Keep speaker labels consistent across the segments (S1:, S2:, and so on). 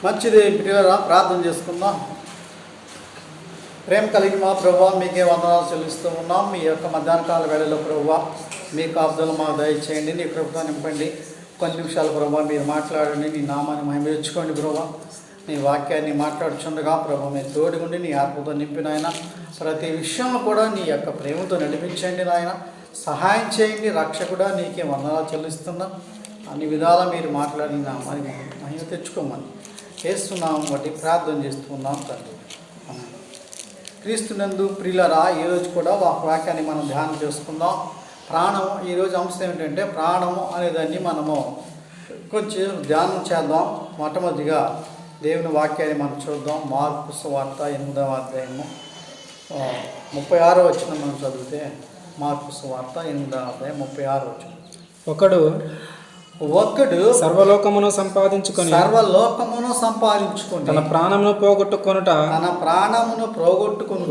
S1: మంచిది ప్రియులారా, ప్రార్థన చేసుకుందాం. ప్రేమ కలిగిన మా ప్రభువా, మీకే వందనాలు చెల్లిస్తూ ఉన్నాం. మీ యొక్క మధ్యాహ్నకాల వేళలో ప్రభువా, మీ కాపుదలు మాకు దయచేయండి. నీ కృపతో నింపండి. కొన్ని నిమిషాలు ప్రభువా మీరు మాట్లాడండి. నీ నామాన్ని మహిమేర్చుకోండి ప్రభువా. నీ వాక్యాన్ని మాట్లాడుచుండగా ప్రభు మీరు తోడుగుండి నీ ఆత్మతో నింపిన ఆయన ప్రతి విషయంలో కూడా నీ యొక్క ప్రేమతో నడిపించండి నాయన. సహాయం చేయండి రక్షకుడా, నీకే వందనాలు చెల్లిస్తున్నాం. అన్ని విధాలా మీరు మాట్లాడిన నామాన్ని మహిమ తెచ్చుకోమని చేస్తున్నాం బట్టి ప్రార్థన చేస్తున్నాం తండ్రి. క్రీస్తునందు ప్రియులరా, ఈరోజు కూడా వాక్యాన్ని మనం ధ్యానం చేసుకుందాం. ప్రాణం, ఈరోజు అంశం ఏమిటంటే ప్రాణము అనేదాన్ని మనము కొంచెం ధ్యానం చేద్దాం. మొట్టమొదటిగా దేవుని వాక్యాన్ని మనం చూద్దాం. మార్కు సువార్త 8వ అధ్యాయము 36వ వచనం మనం చదివితే, మార్కు సువార్త 8వ అధ్యాయం 36వ వచనం.
S2: ఒకడు సర్వలోకమును సంపాదించుకొని తన ప్రాణమును పోగొట్టుకొనుట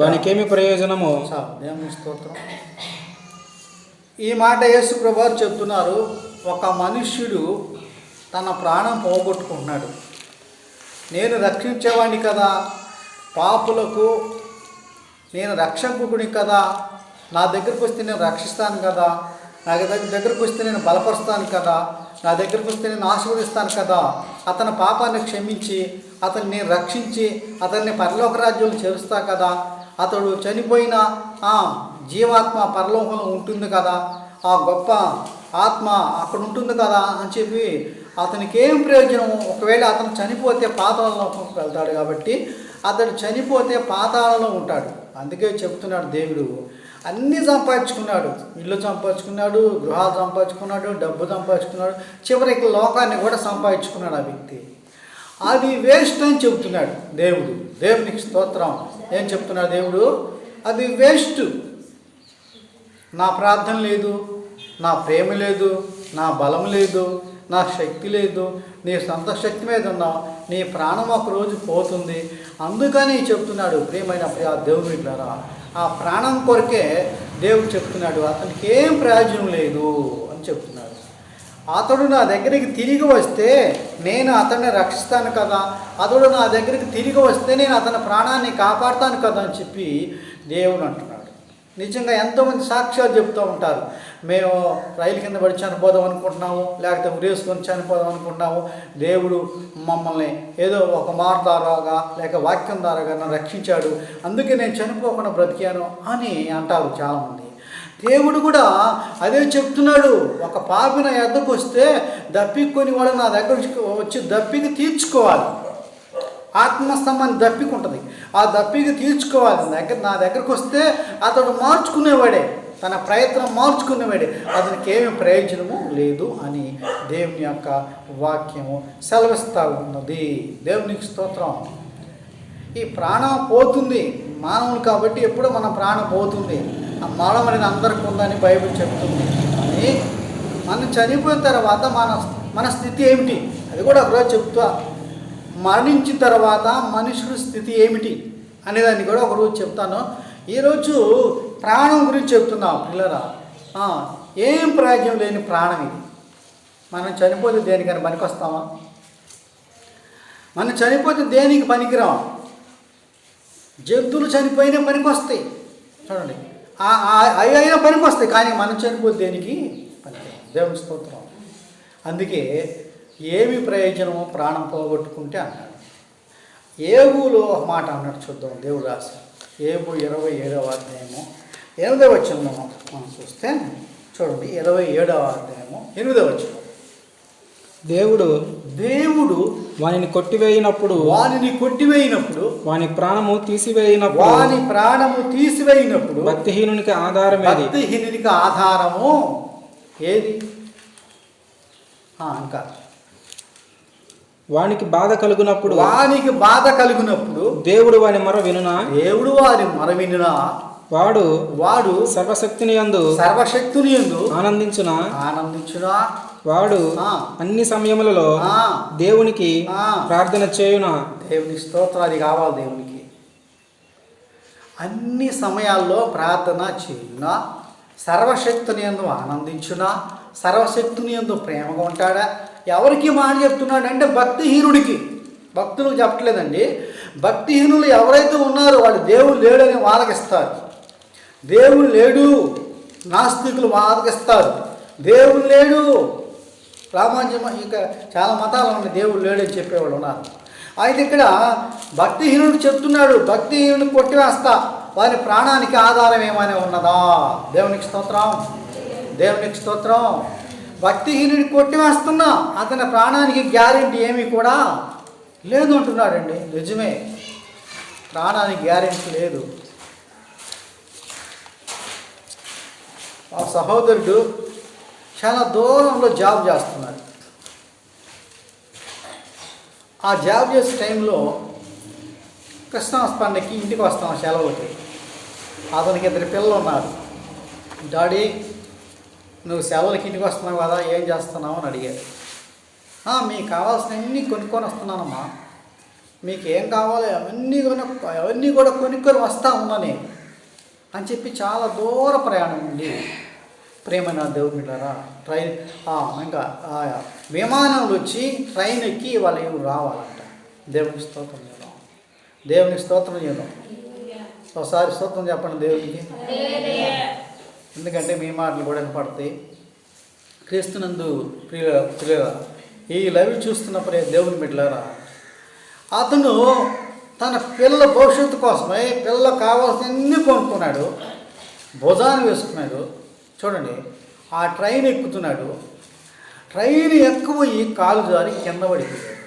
S2: వానికేమి ప్రయోజనము?
S1: దేవుని స్తోత్రం. ఈ మాట యేసు ప్రభువు చెప్తున్నారు. ఒక మనుష్యుడు తన ప్రాణం పోగొట్టుకుంటున్నాడు. నేను రక్షించేవాడిని కదా, పాపులకు నేను రక్షకుడిని కదా, నా దగ్గరకు వస్తే నేను రక్షిస్తాను కదా, నా దగ్గరకు వస్తే నేను బలపరుస్తాను కదా, నా దగ్గరకు వస్తే నేను ఆశీర్వదిస్తాను కదా, అతని పాపాన్ని క్షమించి అతన్ని రక్షించి అతన్ని పరలోక రాజ్యంలో చేరుస్తా కదా, అతడు చనిపోయిన జీవాత్మ పరలోకంలో ఉంటుంది కదా, ఆ గొప్ప ఆత్మ అక్కడ ఉంటుంది కదా అని చెప్పి అతనికి ఏం ప్రయోజనం? ఒకవేళ అతను చనిపోతే పాతాళంలోకి వెళ్తాడు కాబట్టి అతడు చనిపోతే పాతాళంలో ఉంటాడు. అందుకే చెప్తున్నాడు దేవుడు, అన్నీ సంపాదించుకున్నాడు, ఇల్లు సంపాదించుకున్నాడు, గృహాలు సంపాదించుకున్నాడు, డబ్బు సంపాదించుకున్నాడు, చివరికి లోకాన్ని కూడా సంపాదించుకున్నాడు ఆ వ్యక్తి. అది వేస్ట్ అని చెబుతున్నాడు దేవుడు. దేవునికి స్తోత్రం. ఏం చెప్తున్నాడు దేవుడు? అది వేస్ట్. నా ప్రార్థన లేదు, నా ప్రేమ లేదు, నా బలం లేదు, నా శక్తి లేదు, నీ సొంత శక్తి మీద ఉన్నావు, నీ ప్రాణం ఒకరోజు పోతుంది. అందుకని చెప్తున్నాడు ప్రియమైన దేవుని బిడ్డలారా, ఆ ప్రాణం కొరకే దేవుడు చెప్తున్నాడు అతనికి ఏం ప్రయోజనం లేదు అని చెప్తున్నాడు. అతడు నా దగ్గరికి తిరిగి వస్తే నేను అతన్ని రక్షిస్తాను కదా, అతడు నా దగ్గరికి తిరిగి వస్తే నేను అతని ప్రాణాన్ని కాపాడుతాను కదా అని చెప్పి దేవుడు అంటున్నాడు. నిజంగా ఎంతోమంది సాక్ష్యాలు చెప్తూ ఉంటారు. మేము రైలు కింద పడి చనిపోదాం అనుకుంటున్నాము, లేకపోతే ఉరేసుకొని చనిపోదాం అనుకుంటున్నాము, దేవుడు మమ్మల్ని ఏదో ఒక మాట ద్వారాగా లేక వాక్యం ద్వారాగా నన్ను రక్షించాడు, అందుకే నేను చనిపోకుండా బ్రతికాను అని అంటారు చాలామంది. దేవుడు కూడా అదే చెప్తున్నాడు. ఒక పాపి నా ఎద్దకు వస్తే దప్పికొని వాడు నా దగ్గర వచ్చి దప్పికి తీర్చుకోవాలి. ఆత్మస్తంభాన్ని దప్పిక ఉంటుంది, ఆ దప్పిక తీర్చుకోవాలి. నా దగ్గరకు వస్తే అతడు మార్చుకునేవాడే, తన ప్రయత్నం మార్చుకునేవాడే, అతనికి ఏమి ప్రయోజనము లేదు అని దేవుని యొక్క వాక్యము సెలవిస్తూ ఉన్నది. దేవునికి స్తోత్రం. ఈ ప్రాణం పోతుంది మానవులు కాబట్టి ఎప్పుడో మన ప్రాణం పోతుంది. ఆ మరణం అనేది అందరికీ ఉందని బైబిల్ చెప్తుంది. కానీ మనం చనిపోయిన తర్వాత మన స్థితి ఏమిటి అది కూడా ఒకరోజు చెప్తా. మరణించిన తర్వాత మనుషుడి స్థితి ఏమిటి అనేదాన్ని కూడా ఒకరోజు చెప్తాను. ఈరోజు ప్రాణం గురించి చెప్తున్నాం పిల్లరా. ఏం ప్రయోజనం లేని ప్రాణం ఇది. మనం చనిపోతే దేనికైనా పనికొస్తామా? మనం చనిపోతే దేనికి పనికిరాం. జంతువులు చనిపోయినా పనికొస్తాయి, చూడండి, అయినా పనికొస్తాయి, కానీ మనం చనిపోతే దేనికి పనికిరాం. దేవుని స్తోత్రం. అందుకే ఏమి ప్రయోజనము ప్రాణం పోగొట్టుకుంటే అన్నాడు. ఏబులో ఒక మాట అన్నాడు, చూద్దాం. దేవుడు రాసి ఏబు 27వ అధ్యాయము 8వ వచనం మనం చూస్తే చూడండి. 27వ అధ్యాయము 8వ వచనం.
S2: దేవుడు
S1: వానిని కొట్టివేయినప్పుడు
S2: వాని ప్రాణము తీసివేయినప్పుడు భక్తిహీనునికి
S1: ఆధారము ఏది? ఇంకా
S2: వానికి బాధ కలుగునప్పుడు
S1: దేవుడు వాని మొర వినునా? వాడు
S2: సర్వశక్తిని యందు ఆనందించునా? వాడు అన్ని సమయములలో దేవునికి ప్రార్థన చేయునా?
S1: దేవుని స్తోత్రాలు కావాలి. దేవునికి అన్ని సమయాల్లో ప్రార్థన చేయునా? సర్వశక్తిని యందు ఆనందించునా? సర్వశక్తిని యందు ప్రేమగా ఉంటాడా? ఎవరికి మాట చెప్తున్నాడు అంటే భక్తిహీనుడికి. భక్తులకు చెప్పట్లేదండి. భక్తిహీనులు ఎవరైతే ఉన్నారో వాళ్ళు దేవుడు లేడని వాదకిస్తారు. దేవుడు లేడు నాస్తికులు వాదకిస్తారు. దేవుడు లేడు రామాంజమ ఇంకా చాలా మతాలు ఉన్నాయి దేవుడు లేడని చెప్పేవాళ్ళు ఉన్నారు. అయితే ఇక్కడ భక్తిహీనుడు చెప్తున్నాడు, భక్తిహీనుడు కొట్టివేస్తా, వారి ప్రాణానికి ఆధారం ఏమైనా ఉన్నదా? దేవునికి స్తోత్రం, దేవునికి స్తోత్రం. భక్తిహీనుడిని కొట్టివేస్తున్నా అతని ప్రాణానికి గ్యారెంటీ ఏమీ కూడా లేదు అంటున్నాడండి. నిజమే, ప్రాణానికి గ్యారెంటీ లేదు. ఆ సహోదరుడు చాలా దూరంలో జాబ్ చేస్తున్నాడు. ఆ జాబ్ చేసే టైంలో క్రిస్మస్ పండుగకి ఇంటికి వస్తాం సెలవుకి. అతనికి 2 పిల్లలు ఉన్నారు. డాడీ నువ్వు సెలవులకి ఇంటికి వస్తున్నావు కదా, ఏం చేస్తున్నావు అని అడిగారు. మీకు కావాల్సినవన్నీ కొనుక్కొని వస్తున్నానమ్మా, మీకు ఏం కావాలో అవన్నీ కూడా కొనుక్కొని వస్తా ఉన్నాను అని చెప్పి చాలా దూర ప్రయాణం ఉంది. ప్రేమైన దేవుని బిడ్డలారా, ట్రైన్ ఇంకా విమానంలో వచ్చి ట్రైన్ ఎక్కి వాళ్ళు ఎవరు రావాలంట. దేవునికి స్తోత్రం చేద్దాం, దేవునికి స్తోత్రం చేద్దాం. ఒకసారి స్తోత్రం చెప్పండి దేవునికి. ఎందుకంటే మీ మాటలు కూడా వినపడతాయి. క్రీస్తునందు ప్రియ ఈ లైవ్ చూస్తున్న దేవుని బిడ్డలారా, అతను తన పిల్లల భవిష్యత్తు కోసమై పిల్లలకు కావాల్సినవన్నీ కొనుక్కున్నాడు, భుజాన్ని వేసుకున్నాడు. చూడండి, ఆ ట్రైన్ ఎక్కుతున్నాడు. ట్రైన్ ఎక్కుపోయి కాలు జారి కింద పడిపోయాడు.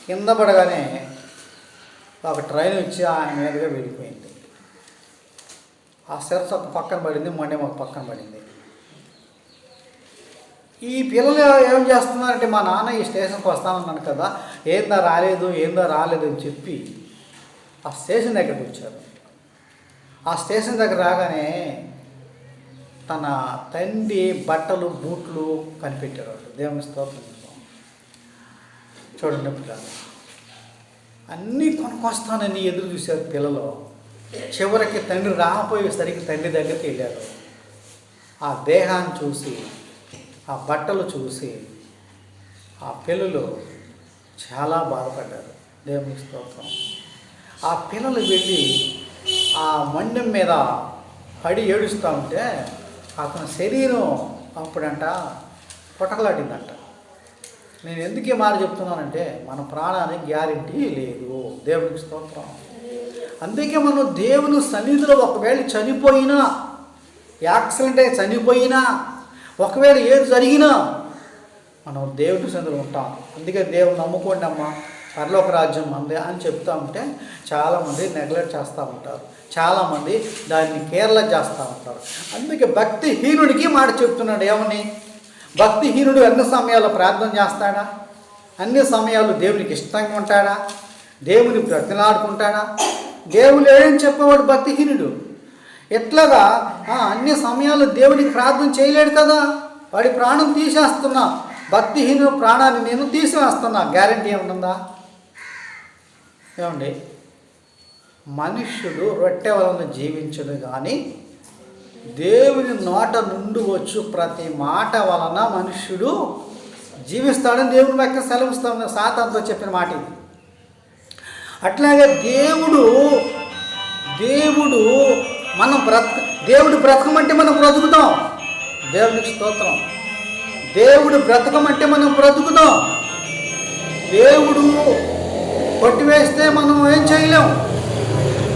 S1: కింద పడగానే ఒక ట్రైన్ వచ్చి ఆయన మీదుగా వెళ్ళిపోయింది. ఆ శిరస్సు ఒక పక్కన పడింది, మొండెం ఒక పక్కన పడింది. ఈ పిల్లలు ఏం చేస్తున్నారంటే, మా నాన్న ఈ స్టేషన్కి వస్తానన్నాను కదా, ఏందా రాలేదు అని చెప్పి ఆ స్టేషన్ దగ్గరికి వచ్చారు. ఆ స్టేషన్ దగ్గర రాగానే తన తండ్రి బట్టలు బూట్లు కనిపెట్టారు వాళ్ళు. దేవుని స్తోత్రం. చూడండి పిల్లలు, అన్నీ కొనుక్కొస్తానని ఎదురు చూశారు పిల్లలు. చివరికి తండ్రి రాకపోయేసరికి తండ్రి దగ్గరికి వెళ్ళారు. ఆ దేహాన్ని చూసి, ఆ బట్టలు చూసి ఆ పిల్లలు చాలా బాధపడ్డారు. దేవుని స్తోత్రం. ఆ పిల్లలు వెళ్ళి ఆ మండం మీద పడి ఏడుస్తూ ఉంటే అతని శరీరం అప్పుడంట పొటకలాడిందంట. నేను ఎందుకు ఈ మాట చెప్తున్నానంటే, మన ప్రాణానికి గ్యారెంటీ లేదు. దేవునికి స్తోత్రం. అందుకే మనం దేవుని సన్నిధిలో ఒకవేళ చనిపోయినా, యాక్సిడెంట్ అయి చనిపోయినా, ఒకవేళ ఏది జరిగినా మనం దేవుని సన్నిధిలో ఉంటాం. అందుకే దేవుని నమ్ముకోండి అమ్మా, పరలోక రాజ్యం మంది అని చెప్తూ ఉంటే చాలామంది నెగ్లెక్ట్ చేస్తూ ఉంటారు, చాలామంది దాన్ని కేర్లెస్ చేస్తూ ఉంటారు. అందుకే భక్తిహీనుడికి మాట చెప్తున్నాడు. ఏమని? భక్తిహీనుడు అన్ని సమయాల్లో ప్రార్థన చేస్తాడా? అన్ని సమయాలు దేవునికి ఇష్టంగా ఉంటాడా? దేవుని బ్రతిలాడుకుంటాడా? దేవుడు లేడని చెప్పేవాడు భక్తిహీనుడు. ఎట్లాగా అన్ని సమయాలు దేవునికి ప్రార్థన చేయలేడు కదా, వాడి ప్రాణం తీసేస్తున్నా. భక్తిహీనుడు ప్రాణాన్ని నేను తీసివేస్తున్నా. గ్యారెంటీ ఏమన్నా? ఏమండి, మనుష్యుడు రొట్టె వలన జీవించడు కానీ దేవుని నోట నుండి వచ్చు ప్రతి మాట వలన మనుష్యుడు జీవిస్తాడని దేవుని వాక్యం సెలవిస్తాం. సాతానుతో చెప్పిన మాట ఇది. అట్లాగే దేవుడు మనం దేవుడు బ్రతకమంటే మనం బ్రతుకుతాం. దేవునికి స్తోత్రం. దేవుడు బ్రతకమంటే మనం బ్రతుకుతాం. దేవుడు కొట్టివేస్తే మనం ఏం చేయలేం.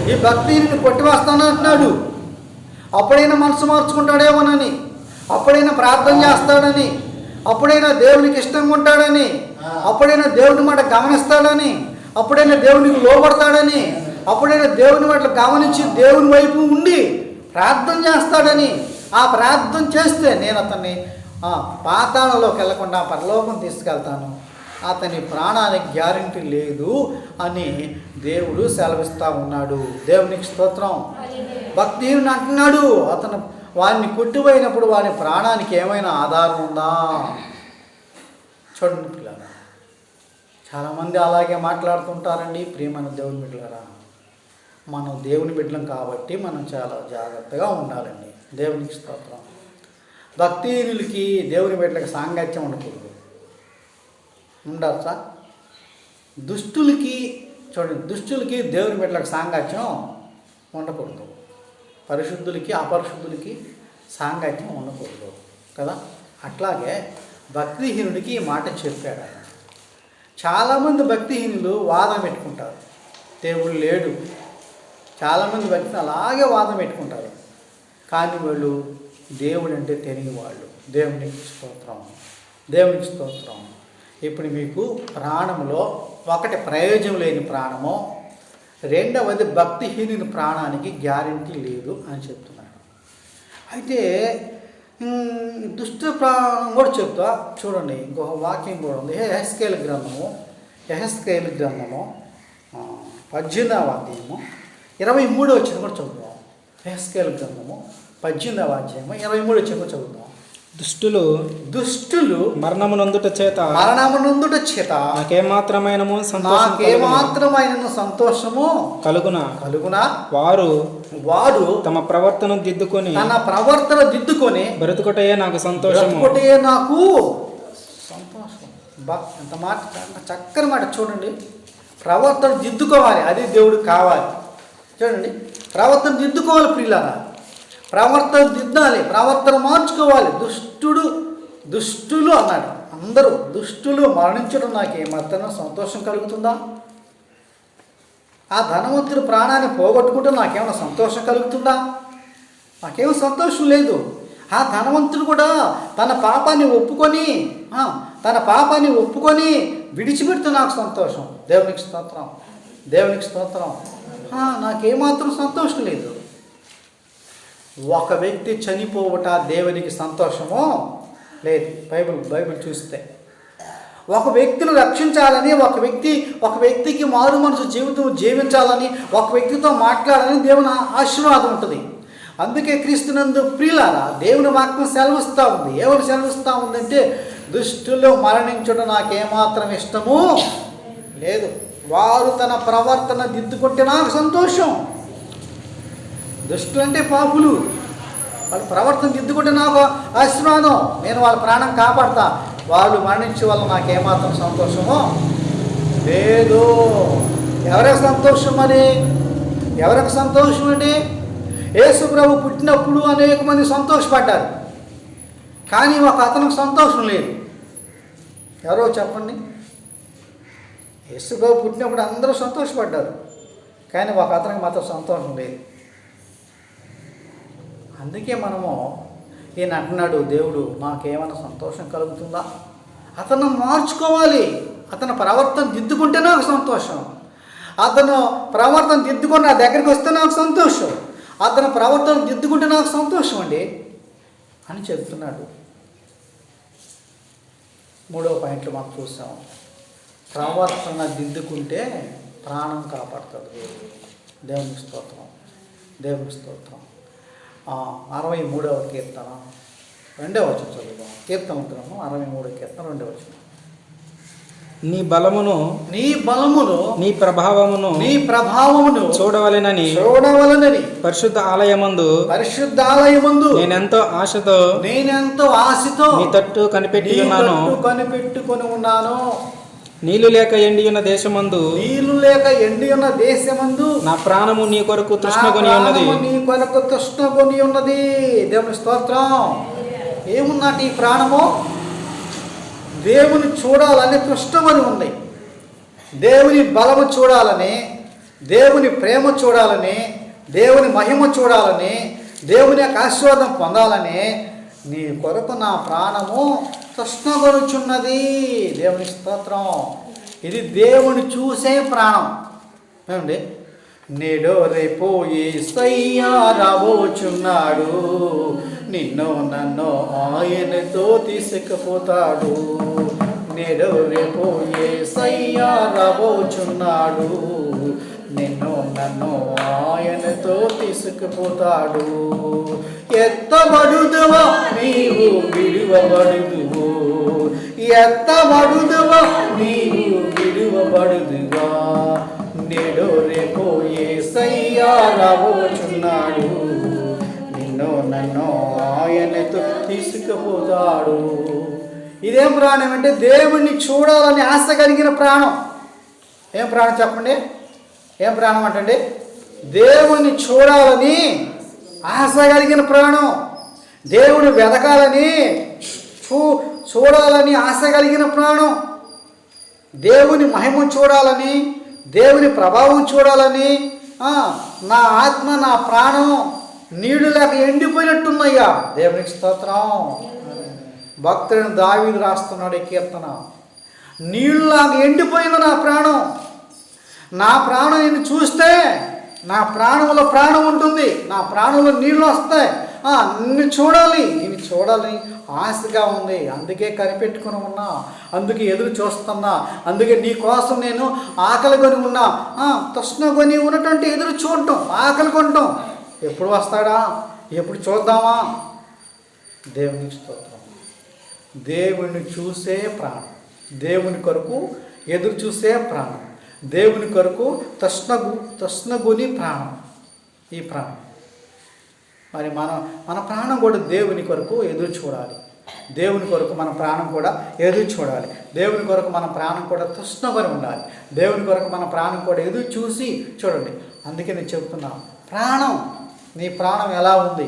S1: ఈ భక్తిని కొట్టివేస్తాను అంటున్నాడు. అప్పుడైనా మనసు మార్చుకుంటాడేమోనని, అప్పుడైనా ప్రార్థన చేస్తాడని, అప్పుడైనా దేవునికి ఇష్టంగా ఉంటాడని, అప్పుడైనా దేవుని మాట గమనిస్తాడని, అప్పుడైనా దేవునికి లోపడతాడని, అప్పుడైనా దేవుని మాట గమనించి దేవుని వైపు ఉండి ప్రార్థన చేస్తాడని. ఆ ప్రార్థన చేస్తే నేను అతన్ని పాతాళంలోకి వెళ్లకుండా పరలోకం తీసుకెళ్తాను, అతని ప్రాణానికి గ్యారెంటీ లేదు అని దేవుడు సెలవిస్తూ ఉన్నాడు. దేవునికి స్తోత్రం. భక్తిహీనుడు అంటున్నాడు, అతను వాడిని కొట్టిపోయినప్పుడు వాడి ప్రాణానికి ఏమైనా ఆధారం ఉందా? చూడండి పిల్లరా, చాలామంది అలాగే మాట్లాడుతుంటారండి. ప్రియమైన దేవుని బిడ్డలారా, మనం దేవుని బిడ్డలం కాబట్టి మనం చాలా జాగ్రత్తగా ఉండాలండి. దేవునికి స్తోత్రం. భక్తిహీనులకి దేవుని బిడ్డలకి సాంగత్యం ఉండకూడదు. ఉండొచ్చా? దుష్టులకి చూడండి, దుష్టులకి దేవుని బిడ్డలకు సాంగత్యం ఉండకూడదు, పరిశుద్ధులకి అపరిశుద్ధులకి సాంగత్యం ఉండకూడదు కదా. అట్లాగే భక్తిహీనుడికి ఈ మాట చెప్పాడు ఆయన. చాలామంది భక్తిహీనులు వాదం పెట్టుకుంటారు, దేవుడు లేడు. చాలామంది భక్తులు అలాగే వాదం పెట్టుకుంటారు, కానీ వాళ్ళు దేవుడు అంటే తెలియని వాళ్ళు. దేవునికి స్తోత్రం, దేవునికి స్తోత్రం. ఇప్పుడు మీకు ప్రాణంలో ఒకటి ప్రయోజనం లేని ప్రాణము, రెండవది భక్తిహీనుని ప్రాణానికి గ్యారెంటీ లేదు అని చెప్తున్నాడు. అయితే దుష్ట ప్రాణం కూడా చెప్తా చూడండి. ఇంకొక వాక్యం కూడా ఉంది. యెహెజ్కేలు గ్రంథము 18వ అధ్యాయము 23వ వచనం కూడా చదువుతాం. యెహెజ్కేలు గ్రంథము 18వ అధ్యాయము 23వ వచనం కూడా చదువుతాం.
S2: దుష్టులు మరణమునందుట చేత నాకేమాత్రమైనను
S1: సంతోషము కలుగునా వారు తమ ప్రవర్తన దిద్దుకొని
S2: బ్రతుకుటయే నాకు సంతోషం.
S1: ఎంత మాట, చక్కని మాట చూడండి. ప్రవర్తన దిద్దుకోవాలి, అది దేవుడికి కావాలి. చూడండి, ప్రవర్తన దిద్దుకోవాలి ప్రియులారా, ప్రవర్తన దిద్దాలి, ప్రవర్తన మార్చుకోవాలి. దుష్టులు అన్నాడు. అందరూ దుష్టులు మరణించడం నాకు ఏమాత్రం సంతోషం కలుగుతుందా? ఆ ధనవంతుడు ప్రాణాన్ని పోగొట్టుకుంటే నాకేమైనా సంతోషం కలుగుతుందా? నాకేమో సంతోషం లేదు. ఆ ధనవంతుడు కూడా తన పాపాన్ని ఒప్పుకొని విడిచిపెడితే నాకు సంతోషం. దేవునికి స్తోత్రం, దేవునికి స్తోత్రం. నాకేమాత్రం సంతోషం లేదు. ఒక వ్యక్తి చనిపోవట దేవునికి సంతోషమో లేదు. బైబిల్ చూస్తే ఒక వ్యక్తిని రక్షించాలని, ఒక వ్యక్తికి మారు మనసు జీవితం జీవించాలని, ఒక వ్యక్తితో మాట్లాడాలని దేవుని ఆశీర్వాదం ఉంటుంది. అందుకే క్రీస్తునందు ప్రియులారా దేవుని వాక్యం సెలవిస్తూ ఉంది. ఎవరు సెలవిస్తూ ఉందంటే, దుష్టులు మరణించడం నాకేమాత్రం ఇష్టము లేదు, వారు తన ప్రవర్తన దిద్దుకుంటే నాకు సంతోషం. దుష్టులు అంటే పాపులు, వాళ్ళ ప్రవర్తన దిద్దుకుంటే నాకు ఆశీర్వాదం, నేను వాళ్ళ ప్రాణం కాపాడతా. వాళ్ళు మరణించే వల్ల నాకేమాత్రం సంతోషమో లేదు. ఎవరికి సంతోషం? ఎవరికి సంతోషం అండి? యేసు ప్రభు పుట్టినప్పుడు అనేక మంది సంతోషపడ్డారు, కానీ ఒక అతనికి సంతోషం లేదు. ఎవరో చెప్పండి. యేసు ప్రభు పుట్టినప్పుడు అందరూ సంతోషపడ్డారు, కానీ ఒక అతనికి మాత్రం సంతోషం లేదు. అందుకే మనము ఈయన అంటున్నాడు, దేవుడు నాకేమైనా సంతోషం కలుగుతుందా? అతను మార్చుకోవాలి, అతను ప్రవర్తన దిద్దుకుంటే నాకు సంతోషం. అతను ప్రవర్తన దిద్దుకొని నా దగ్గరికి వస్తే నాకు సంతోషం. అతను ప్రవర్తన దిద్దుకుంటే నాకు సంతోషం అండి అని చెప్తున్నాడు. 3వ పాయింట్లో మనం చూసాం, ప్రవర్తన దిద్దుకుంటే ప్రాణం కాపాడుతుంది. దేవునికి స్తోత్రం, దేవునికి స్తోత్రం. 63వ కీర్తన 2వ వచనం చదువుదాం. కీర్తన గ్రంథం 63వ కీర్తన 2వ వచనం.
S2: నీ బలమును నీ ప్రభావమును చూడవలెనని పరిశుద్ధ ఆలయమందు నేనెంతో ఆశతో నీ తట్టు
S1: కనిపెట్టుకొని ఉన్నాను.
S2: నీళ్లు లేక ఎండి ఉన్న దేశమందు నా ప్రాణము నీ కొరకు తృష్ణగొని ఉన్నది.
S1: దేవుని స్తోత్రం. ఏమున్నట్టు ఈ ప్రాణము దేవుని చూడాలని తృష్ణమని ఉంది. దేవుని బలము చూడాలని, దేవుని ప్రేమ చూడాలని, దేవుని మహిమ చూడాలని, దేవుని యొక్క ఆశీర్వాదం పొందాలని నీ కొరకు నా ప్రాణము తృష్ణగొనుచున్నది. దేవుని స్తోత్రం. ఇది దేవుని చూసే ప్రాణం. ఏమండి, నేడో రేపో యేసయ్యా రాబోచున్నాడు, నిన్నో నన్నో ఆయనతో తీసుకుపోతాడు. నేడో రేపో యేసయ్యా రాబోచున్నాడు, నిన్నో నన్నో ఆయనతో తీసుకుపోతాడు. ఎత్తబడుదువో నీవు విడువబడుదువో, ఎత్తబడుదువో నీవు విడువబడుదువా. నేడో రేపో యేసయ్యా రాబోచున్నాడు, నిన్నో నన్నో ఆయనతో తీసుకుపోతాడు. ఇదేం ప్రాణం అంటే దేవుణ్ణి చూడాలని ఆశ కలిగిన ప్రాణం. ఏం ప్రాణం చెప్పండి? ఏం ప్రాణం అంటే దేవుణ్ణి చూడాలని ఆశ కలిగిన ప్రాణం. దేవుని వెతకాలని చూడాలని ఆశ కలిగిన ప్రాణం. దేవుని మహిమ చూడాలని, దేవుని ప్రభావం చూడాలని నా ఆత్మ నా ప్రాణం నీళ్లు లేక ఎండిపోయినట్టున్నాయ్యా. దేవునికి స్తోత్రం. భక్తుడిని దావీదు రాస్తున్నాడు ఈ కీర్తన. నీళ్ళలాగా ఎండిపోయింది నా ప్రాణం. నా ప్రాణం నిన్ను చూస్తే నా ప్రాణంలో ప్రాణం ఉంటుంది, నా ప్రాణంలో నీళ్ళు వస్తాయి. నిన్ను చూడాలని ఆశగా ఉంది. అందుకే కనిపెట్టుకుని ఉన్నా, అందుకే ఎదురు చూస్తున్నా, అందుకే నీ కోసం నేను ఆకలి కొని ఉన్నా. తృష్ణ కొని ఉన్నటువంటి ఎదురు చూడటం, ఆకలి కొనటం. ఎప్పుడు వస్తాడా, ఎప్పుడు చూద్దామా? దేవునికి స్తోత్రం. దేవుని చూసే ప్రాణం, దేవుని కొరకు ఎదురు చూసే ప్రాణం, దేవుని కొరకు తృష్ణగుని ప్రాణం. ఈ ప్రాణం మరి మన ప్రాణం కూడా దేవుని కొరకు ఎదురు చూడాలి. దేవుని కొరకు మన ప్రాణం కూడా ఎదురు చూడాలి. దేవుని కొరకు మన ప్రాణం కూడా తృష్ణకొని ఉండాలి. దేవుని కొరకు మన ప్రాణం కూడా ఎదురు చూసి చూడండి. అందుకే నేను చెప్తున్నా, ప్రాణం, నీ ప్రాణం ఎలా ఉంది?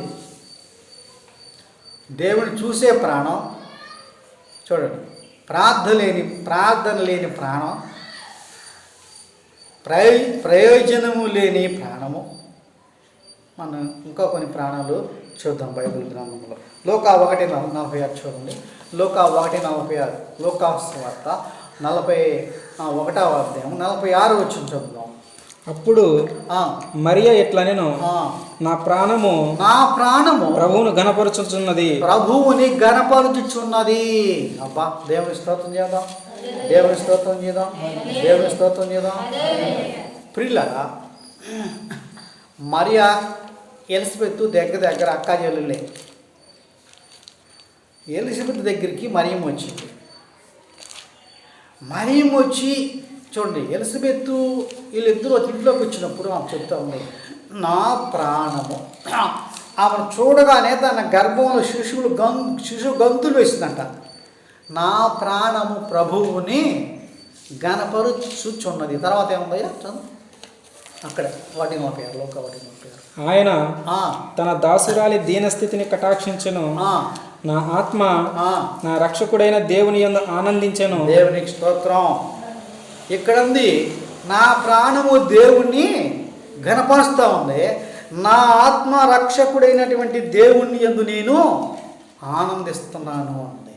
S1: దేవుని చూసే ప్రాణం చూడండి. ప్రార్థన లేని ప్రాణం, ప్రయోజనము లేని ప్రాణము. మనం ఇంకా కొన్ని ప్రాణాలు చూద్దాం బైబిల్ గ్రంథంలో. లోకా 1:46 చూడండి. లోకా 1:46, లోకాసువార్త 41వ అధ్యాయం 46 వచ్చిన చూద్దాం.
S2: అప్పుడు మరియ ఎట్లా నేను నా ప్రాణము ప్రభువును గణపరచుచున్నది. అబ్బా, దేవుని స్తోత్రం చేద్దాం, దేవుని స్తోత్రం చేద్దాం, దేవుని స్తోత్రం చేద్దాం. ప్రియులారా, మరియా ఎలిజబెత్ దగ్గర అక్కా చెల్లెలే. ఎలిజబెత్ దగ్గరికి మరియం వచ్చింది. మరియం వచ్చి చూడండి, ఎలిజబెత్ వీళ్ళిద్దరూ ఒక ఇంట్లోకి వచ్చినప్పుడు ఆమె చెప్తా ఉంది, నా ప్రాణము. ఆమెను చూడగానే తన గర్భంలో శిశువు గంతులు వేసిందంట. నా ప్రాణము ప్రభువుని గణపరుచుచున్నది. తర్వాత ఏముందయ్యా అక్కడ 1:46, లోక 1:46. ఆయన తన దాసురాలి దీనస్థితిని కటాక్షించెను. నా ఆత్మ నా రక్షకుడైన దేవుని యందు ఆనందించెను.
S1: దేవునికి స్తోత్రం. ఇక్కడ ఉంది, నా ప్రాణము దేవుణ్ణి ఘనపరుస్తూ ఉంది. నా ఆత్మ రక్షకుడైనటువంటి దేవుణ్ణి యందు నేను ఆనందిస్తున్నాను అంది.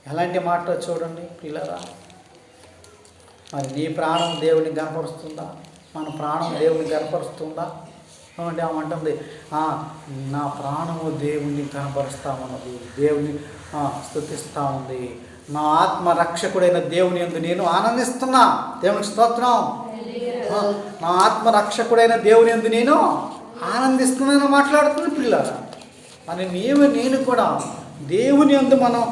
S1: ఎలాంటి మాట చూడండి పిల్లరా. మరి నీ ప్రాణం దేవుని కనపరుస్తుందా? మన ప్రాణం దేవుని కనపరుస్తుందా? అంటే ఆమంటుంది, నా ప్రాణము దేవుణ్ణి కనపరుస్తామన్నది, దేవుని స్తుతిస్తూ ఉంది. నా ఆత్మ రక్షకుడైన దేవుని యందు నేను ఆనందిస్తున్నా. దేవునికి స్తోత్రం. నా ఆత్మ రక్షకుడైన దేవుని యందు నేను ఆనందిస్తున్నాను మాట్లాడుతుంది పిల్లరా. మరి నేను కూడా దేవుని యందు మనం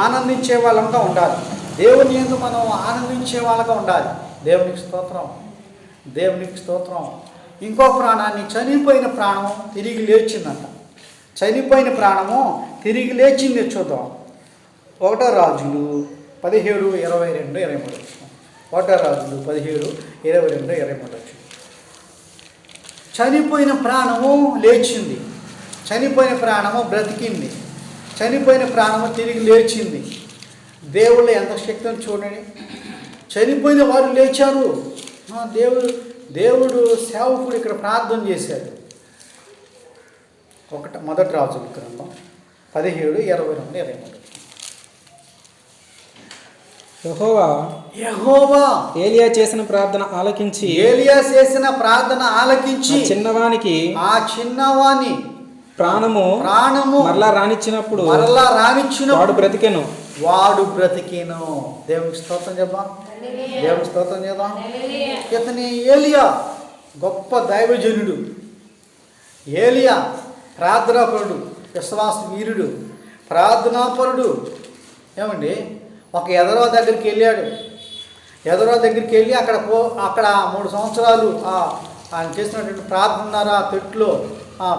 S1: ఆనందించే వాళ్ళంగా ఉండాలి. దేవుని యందు మనం ఆనందించే వాళ్ళగా ఉండాలి. దేవునికి స్తోత్రం, దేవునికి స్తోత్రం. ఇంకో ప్రాణాన్ని, చనిపోయిన ప్రాణము తిరిగి లేచిందంట. చనిపోయిన ప్రాణము తిరిగి లేచింది. చూద్దాం. 1 రాజులు 17:22-23. 1 రాజులు 17:22-23. చనిపోయిన ప్రాణము లేచింది, చనిపోయిన ప్రాణము బ్రతికింది, చనిపోయిన ప్రాణము తిరిగి లేచింది. దేవుళ్ళు ఎంత శక్తిని చూడండి. చనిపోయిన వారు లేచారు. దేవుడు సేవకుడు ఇక్కడ ప్రార్థన చేశాడు. 1 రాజుల గ్రంథం 17:22-23. యెహోవా
S2: ఏలియా చేసిన ప్రార్థన ఆలకించి ఆ చిన్నవాని ప్రాణము మరలా రానిచ్చినప్పుడు వాడు బ్రతికెను. దేవునికి స్తోత్రం చేద్దాం, దేవునికి స్తోత్రం చేద్దాం. ఇతని ఏలియా గొప్ప దైవజనుడు. ఏలియా ప్రార్థనాపరుడు, విశ్వాస వీరుడు, ప్రార్థనాపరుడు. ఏమండి, ఒక ఎదరో దగ్గరికి వెళ్ళాడు. ఎదరో దగ్గరికి వెళ్ళి అక్కడ 3 సంవత్సరాలు ఆయన చేసినటువంటి ప్రార్థన, తెట్లో